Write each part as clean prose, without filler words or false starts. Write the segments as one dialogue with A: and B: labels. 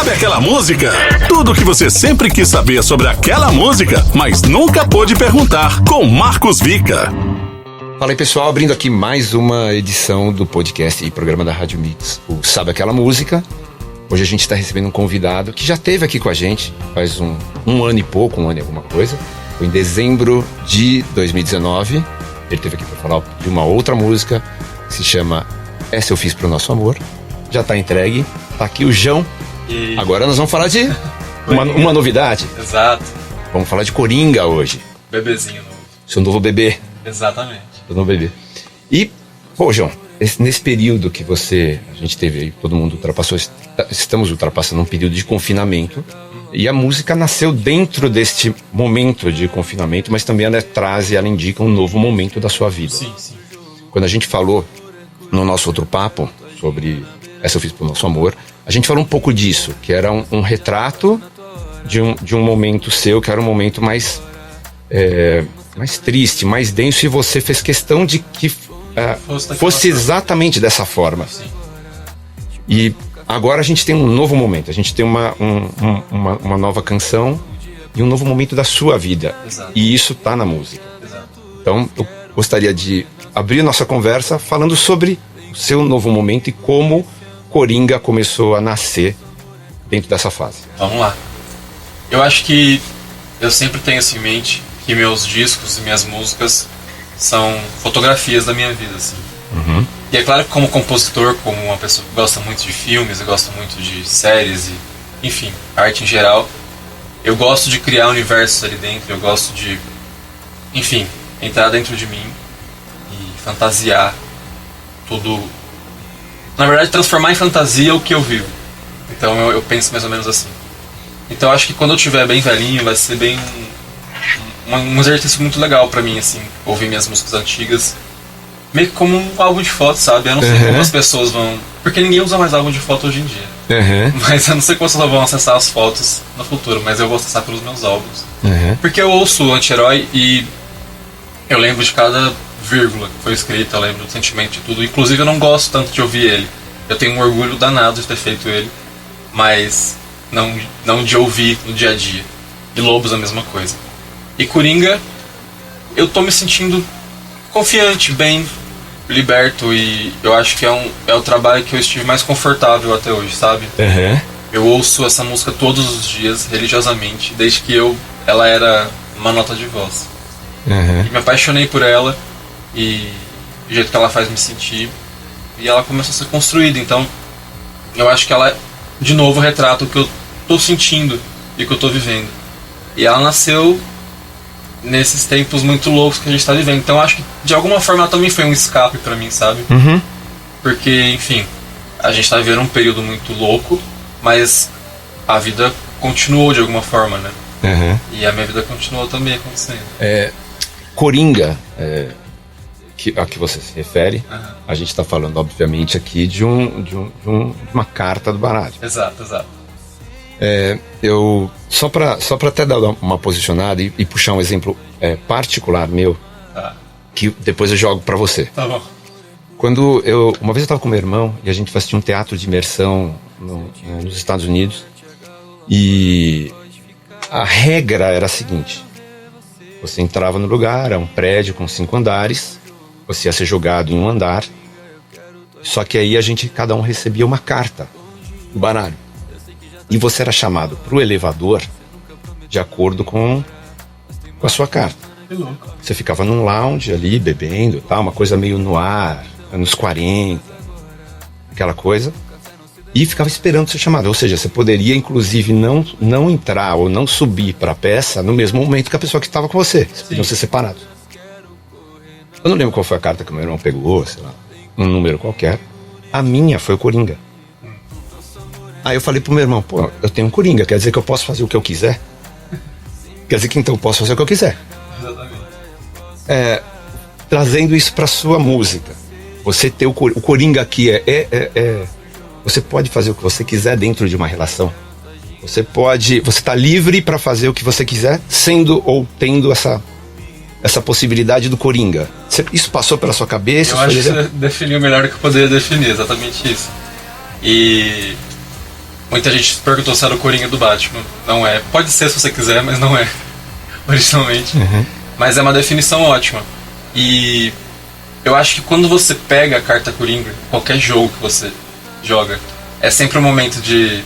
A: Sabe aquela música? Tudo o que você sempre quis saber sobre aquela música, mas nunca pôde perguntar, com Marcos Vica.
B: Fala aí, pessoal, abrindo aqui mais uma edição do podcast e programa da Rádio Mix, o Sabe Aquela Música. Hoje a gente está recebendo um convidado que já esteve aqui com a gente faz um ano e pouco, um ano e alguma coisa. Foi em dezembro de 2019. Ele esteve aqui para falar de uma outra música que se chama Essa Eu Fiz Pro Nosso Amor. Já está entregue. Tá aqui o João.
C: E...
B: Agora nós vamos falar de uma novidade.
C: Exato.
B: Vamos falar de Coringa hoje.
C: Bebezinho novo.
B: Seu novo bebê.
C: Exatamente.
B: Seu novo bebê. E, pô, João, nesse período que a gente teve aí, todo mundo ultrapassou, estamos ultrapassando um período de confinamento. E a música nasceu dentro deste momento de confinamento, mas também ela traz e ela indica um novo momento da sua vida.
C: Sim, sim.
B: Quando a gente falou no nosso outro papo sobre Essa Eu Fiz Pro Nosso Amor, a gente falou um pouco disso, que era um retrato de um momento seu, que era um momento mais triste, mais denso, e você fez questão de que fosse exatamente dessa forma.
C: Sim.
B: E agora a gente tem um novo momento, a gente tem uma nova canção e um novo momento da sua vida.
C: Exato.
B: E isso tá na música.
C: Exato.
B: Então eu gostaria de abrir nossa conversa falando sobre o seu novo momento e como Coringa começou a nascer dentro dessa fase.
C: Vamos lá. Eu acho que eu sempre tenho isso em mente, que meus discos e minhas músicas são fotografias da minha vida, assim.
B: Uhum.
C: E é claro que como compositor, como uma pessoa que gosta muito de filmes, eu gosto muito de séries e, enfim, arte em geral, eu gosto de criar universos ali dentro, eu gosto de, enfim, entrar dentro de mim e fantasiar tudo. Na verdade, transformar em fantasia o que eu vivo. Então eu penso mais ou menos assim. Então eu acho que quando eu estiver bem velhinho, vai ser bem um exercício muito legal pra mim, assim, ouvir minhas músicas antigas, meio que como um álbum de foto, sabe? Eu não sei como as pessoas vão... Porque ninguém usa mais álbum de foto hoje em dia. Mas eu não sei como as pessoas vão acessar as fotos no futuro, mas eu vou acessar pelos meus álbuns. Porque eu ouço o Anti-Herói e eu lembro de cada vírgula que foi escrita, eu lembro do sentimento de tudo. Inclusive eu não gosto tanto de ouvir ele. Eu tenho um orgulho danado de ter feito ele, mas não de ouvir no dia a dia. E Lobos a mesma coisa. E Coringa, eu tô me sentindo confiante, bem, liberto, e eu acho que é o trabalho que eu estive mais confortável até hoje, sabe? Eu ouço essa música todos os dias, religiosamente, desde que ela era uma nota de voz. E me apaixonei por ela e o jeito que ela faz me sentir, e ela começou a ser construída. Então eu acho que ela de novo retrata o que eu tô sentindo e o que eu tô vivendo, e ela nasceu nesses tempos muito loucos que a gente tá vivendo. Então eu acho que de alguma forma ela também foi um escape pra mim, sabe? Porque, enfim, a gente tá vivendo um período muito louco, mas a vida continuou de alguma forma, né? E a minha vida continuou também acontecendo.
B: Coringa, a que você se refere, a gente está falando, obviamente, aqui de uma carta do baralho.
C: Exato.
B: Eu só para até dar uma posicionada e puxar um exemplo particular meu, que depois eu jogo para você.
C: Tá bom.
B: Uma vez eu estava com meu irmão e a gente foi assistir um teatro de imersão nos Estados Unidos, e a regra era a seguinte: você entrava no lugar, era um prédio com 5 andares, você ia ser jogado em um andar, só que aí cada um recebia uma carta do baralho. E você era chamado pro elevador de acordo com a sua carta.
C: Que louco.
B: Você ficava num lounge ali, bebendo, tá? Uma coisa meio no ar, anos 40, aquela coisa. E ficava esperando ser chamado. Ou seja, você poderia, inclusive, não entrar ou não subir pra peça no mesmo momento que a pessoa que estava com você. Vocês podiam ser separados. Eu não lembro qual foi a carta que o meu irmão pegou, sei lá, um número qualquer. A minha foi o Coringa. Aí eu falei pro meu irmão, pô, eu tenho um Coringa, quer dizer que eu posso fazer o que eu quiser? Quer dizer que então eu posso fazer o que eu quiser.
C: Exatamente.
B: Trazendo isso pra sua música. Você ter o Coringa aqui você pode fazer o que você quiser dentro de uma relação. Você tá livre pra fazer o que você quiser, sendo ou tendo essa possibilidade do Coringa. Isso passou pela sua cabeça?
C: Eu acho que você definiu melhor do que eu poderia definir, exatamente isso. E Muita gente perguntou se era o Coringa do Batman. Não é. Pode ser se você quiser, mas não é. Originalmente. Mas é uma definição ótima. E eu acho que quando você pega a carta Coringa, qualquer jogo que você joga, é sempre um momento de...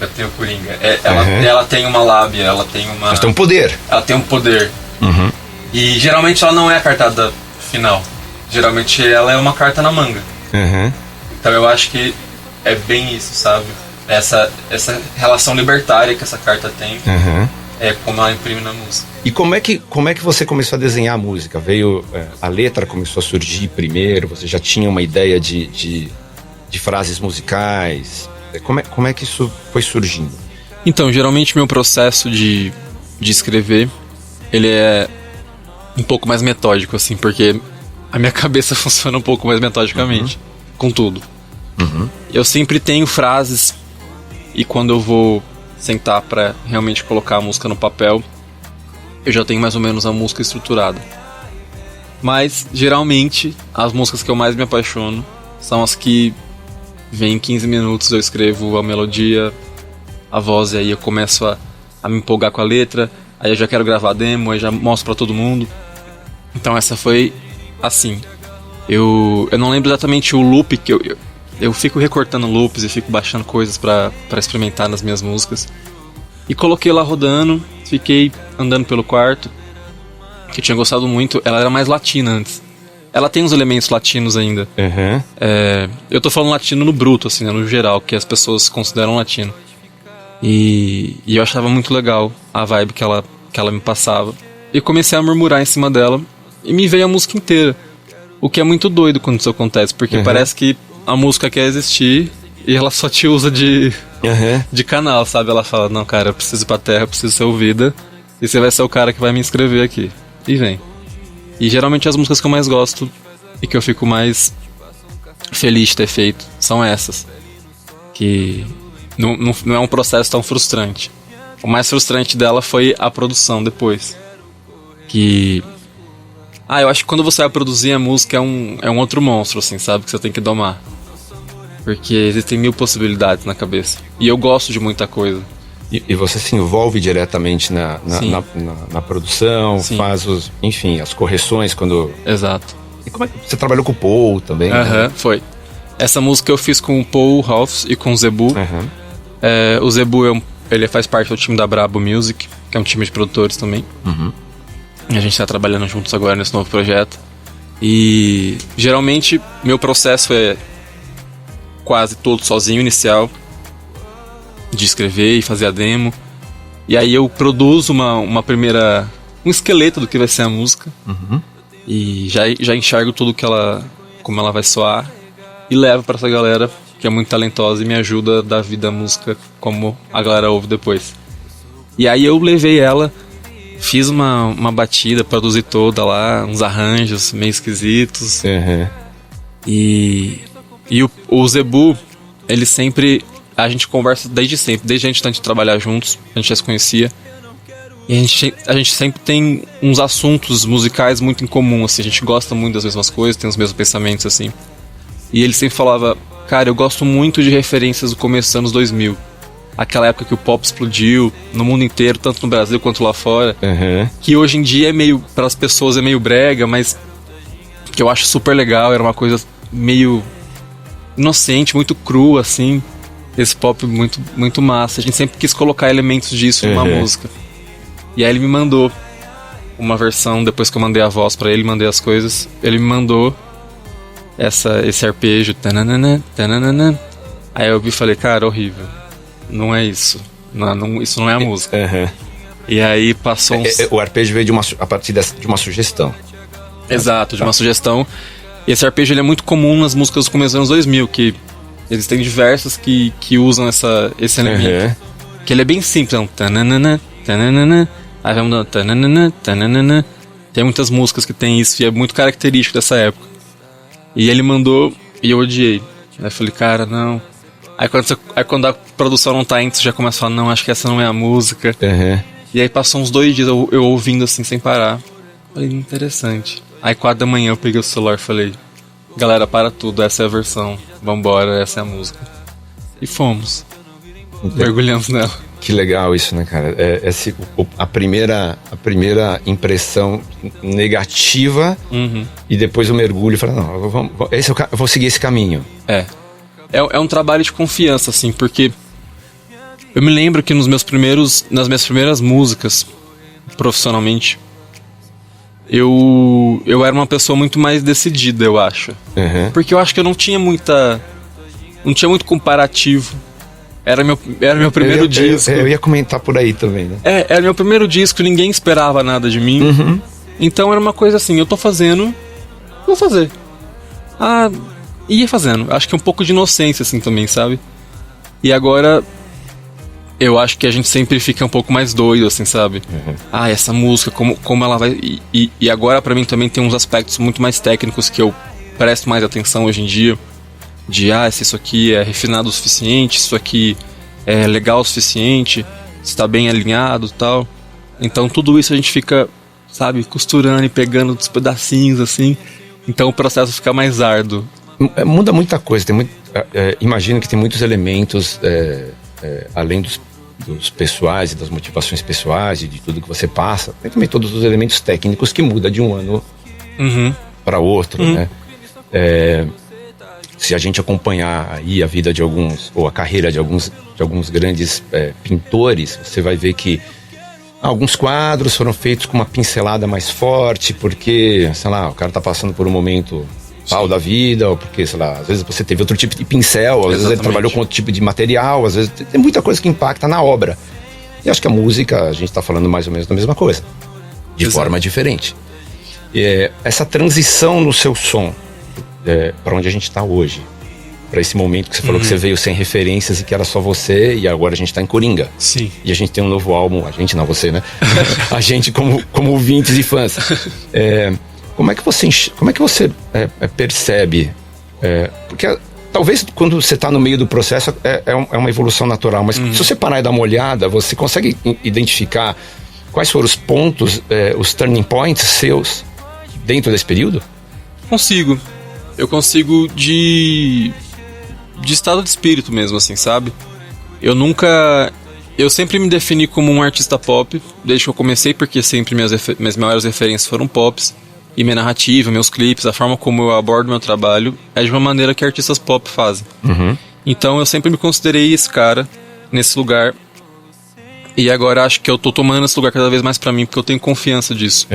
C: eu tenho Coringa. Ela tem uma lábia, ela tem uma...
B: Mas tem um poder.
C: Ela tem um poder. E geralmente ela não é a cartada final. Geralmente ela é uma carta na manga. Então eu acho que é bem isso, sabe? Essa relação libertária que essa carta tem, é como ela imprime na música.
B: E como é que você começou a desenhar a música? Veio, a letra começou a surgir primeiro? Você já tinha uma ideia de frases musicais? Como é que isso foi surgindo?
C: Então, geralmente meu processo de escrever, ele é um pouco mais metódico, assim, porque a minha cabeça funciona um pouco mais metodicamente, com tudo. Eu sempre tenho frases, e quando eu vou sentar pra realmente colocar a música no papel, eu já tenho mais ou menos a música estruturada. Mas, geralmente, as músicas que eu mais me apaixono são as que vem em 15 minutos, eu escrevo a melodia, a voz, e aí eu começo a me empolgar com a letra, aí eu já quero gravar a demo, aí já mostro pra todo mundo. Então essa foi assim. Eu não lembro exatamente o loop que eu fico recortando loops e fico baixando coisas pra experimentar nas minhas músicas. E coloquei lá rodando, fiquei andando pelo quarto, que eu tinha gostado muito. Ela era mais latina antes. Ela tem uns elementos latinos ainda. Eu tô falando latino no bruto, assim, né, no geral, que as pessoas consideram latino. E eu achava muito legal a vibe que ela me passava. E comecei a murmurar em cima dela, e me veio a música inteira. O que é muito doido quando isso acontece, porque parece que a música quer existir e ela só te usa de canal, sabe? Ela fala, não, cara, eu preciso ir pra terra, eu preciso ser ouvida, e você vai ser o cara que vai me inscrever aqui. E vem. E geralmente as músicas que eu mais gosto e que eu fico mais feliz de ter feito são essas. Que não é um processo tão frustrante. O mais frustrante dela foi a produção depois. Eu acho que quando você vai produzir a música é um outro monstro, assim, sabe? Que você tem que domar. Porque existem 1000 possibilidades na cabeça. E eu gosto de muita coisa.
B: E você se envolve diretamente na produção,
C: Sim.
B: faz as correções quando...
C: Exato.
B: E como é que você trabalhou com o Paul também? Né?
C: Foi. Essa música eu fiz com o Paul House e com o Zebu. O Zebu ele faz parte do time da Brabo Music, que é um time de produtores também. E a gente está trabalhando juntos agora nesse novo projeto. E geralmente meu processo é quase todo sozinho, inicial, de escrever e fazer a demo. E aí eu produzo uma primeira... um esqueleto do que vai ser a música. E já enxergo tudo como ela vai soar. E levo pra essa galera que é muito talentosa e me ajuda a dar vida à música como a galera ouve depois. E aí eu levei ela, fiz uma batida, produzi toda lá, uns arranjos meio esquisitos. E o Zebu, ele sempre... A gente conversa desde sempre, desde a gente tanto trabalhar juntos, a gente já se conhecia. E a gente sempre tem uns assuntos musicais muito em comum, assim, a gente gosta muito das mesmas coisas, tem os mesmos pensamentos, assim. E ele sempre falava, cara, eu gosto muito de referências do começo dos anos 2000. Aquela época que o pop explodiu no mundo inteiro, tanto no Brasil quanto lá fora. Que hoje em dia para as pessoas é meio brega, mas que eu acho super legal, era uma coisa meio inocente, muito crua, assim. Esse pop muito, muito massa. A gente sempre quis colocar elementos disso numa música. E aí ele me mandou uma versão, depois que eu mandei a voz pra ele, mandei as coisas, ele me mandou esse arpejo, tananana, tananana. Aí eu vi e falei, cara, horrível. Não é isso. Isso não é a música. E aí passou uns...
B: O arpejo veio a partir de uma sugestão.
C: Exato, de uma sugestão. E esse arpejo ele é muito comum nas músicas do começo dos anos 2000, que existem diversas que usam esse elemento. Que ele é bem simples, é um tananana, tananana. Aí vai mudando tananana, tananana. Tem muitas músicas que tem isso e é muito característico dessa época. E ele mandou e eu odiei. Aí eu falei, cara, não. Aí quando a produção não tá indo, você já começa a falar, não, acho que essa não é a música. E aí passou uns 2 dias eu ouvindo assim, sem parar. Falei, interessante. Aí 4 da manhã eu peguei o celular e falei, galera, para tudo, essa é a versão. Vambora, essa é a música. E fomos.
D: mergulhamos nela.
B: Que legal isso, né, cara? A primeira impressão negativa e depois o mergulho. Fala, não, eu vou seguir esse caminho.
D: É um trabalho de confiança, assim, porque eu me lembro que nas minhas primeiras músicas, profissionalmente, eu era uma pessoa muito mais decidida, eu acho. Porque eu acho que eu não tinha muito comparativo. Era meu primeiro disco.
B: Eu ia comentar por aí também, né?
D: Era meu primeiro disco, ninguém esperava nada de mim. Então era uma coisa assim, eu tô fazendo, vou fazer. Ia fazendo. Acho que é um pouco de inocência, assim, também, sabe? E agora, eu acho que a gente sempre fica um pouco mais doido, assim, sabe? Essa música, como ela vai... E agora, pra mim, também tem uns aspectos muito mais técnicos que eu presto mais atenção hoje em dia. Se isso aqui é refinado o suficiente, se isso aqui é legal o suficiente, se está bem alinhado e tal. Então tudo isso a gente fica, sabe, costurando e pegando dos pedacinhos, assim. Então o processo fica mais árduo.
B: Muda muita coisa. Imagino que tem muitos elementos, além dos pessoais e das motivações pessoais e de tudo que você passa. Tem também todos os elementos técnicos que mudam de um ano para outro, né? Se a gente acompanhar aí a vida de alguns, ou a carreira de alguns grandes pintores, você vai ver que alguns quadros foram feitos com uma pincelada mais forte, porque, sei lá, o cara tá passando por um momento tal da vida, ou porque, sei lá, às vezes você teve outro tipo de pincel, às vezes ele trabalhou com outro tipo de material, às vezes tem muita coisa que impacta na obra. E acho que a música, a gente tá falando mais ou menos da mesma coisa, de forma diferente. Essa transição no seu som, para onde a gente tá hoje, para esse momento que você falou que você veio sem referências e que era só você, e agora a gente tá em Coringa.
D: Sim.
B: E a gente tem um novo álbum, a gente não, você, né? A gente como ouvintes e fãs. Como é que você percebe? Porque talvez quando você tá no meio do processo é uma evolução natural, mas se você parar e dar uma olhada, você consegue identificar quais foram os pontos, os turning points seus dentro desse período?
D: Consigo. Eu consigo de estado de espírito mesmo, assim, sabe? Eu sempre me defini como um artista pop, desde que eu comecei, porque sempre minhas maiores referências foram pops. E minha narrativa, meus clipes, a forma como eu abordo meu trabalho é de uma maneira que artistas pop fazem. Então eu sempre me considerei esse cara, nesse lugar. E agora acho que eu tô tomando esse lugar cada vez mais pra mim, porque eu tenho confiança disso.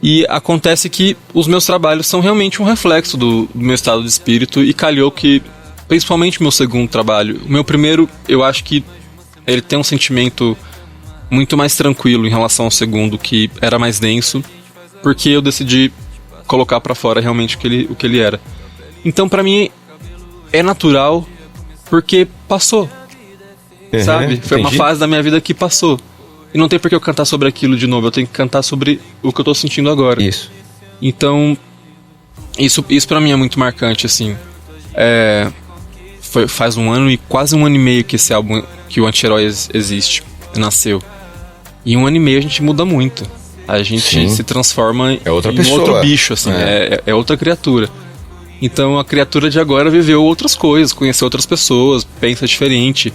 D: E acontece que os meus trabalhos são realmente um reflexo do meu estado de espírito, e calhou que, principalmente o meu segundo trabalho, o meu primeiro, eu acho que ele tem um sentimento muito mais tranquilo em relação ao segundo, que era mais denso, porque eu decidi colocar pra fora realmente o que ele era. Então pra mim é natural, porque passou, sabe? Foi uma fase da minha vida que passou. E não tem por que eu cantar sobre aquilo de novo, eu tenho que cantar sobre o que eu tô sentindo agora.
B: Isso.
D: Então, isso pra mim é muito marcante, assim. Faz quase um ano e meio que esse álbum, que o Anti-Herói existe, nasceu. E 1 ano e meio a gente muda muito. A gente se transforma em outro bicho, assim, é outra criatura. Então a criatura de agora viveu outras coisas, conheceu outras pessoas, pensa diferente.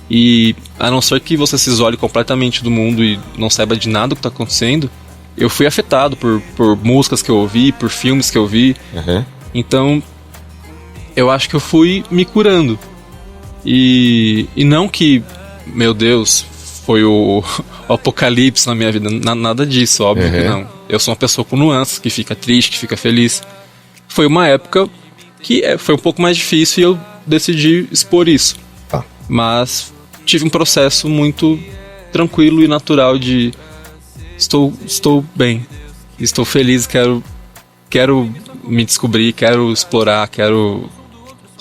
D: E a não ser que você se isole completamente do mundo e não saiba de nada o que está acontecendo, eu fui afetado por músicas que eu ouvi, por filmes que eu vi. Então eu acho que eu fui me curando. E não que, meu Deus, foi o apocalipse na minha vida, nada disso, óbvio que não. Eu sou uma pessoa com nuances, que fica triste, que fica feliz. Foi uma época que foi um pouco mais difícil e eu decidi expor isso. Mas tive um processo muito tranquilo e natural de estou bem, estou feliz, quero me descobrir, quero explorar, quero,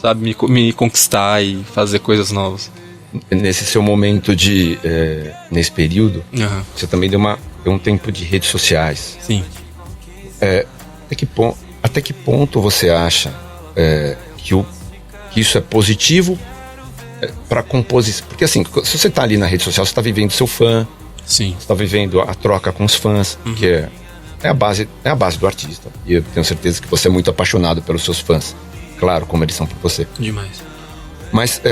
D: sabe, me conquistar e fazer coisas novas.
B: Nesse seu momento nesse período, você também deu um tempo de redes sociais.
D: Sim.
B: Até que ponto você acha que isso é positivo para composição? Porque assim, se você tá ali na rede social, você tá vivendo seu fã.
D: Sim.
B: Você tá vivendo a troca com os fãs, que é a base do artista. E eu tenho certeza que você é muito apaixonado pelos seus fãs. Claro, como eles são por você.
D: Demais.
B: Mas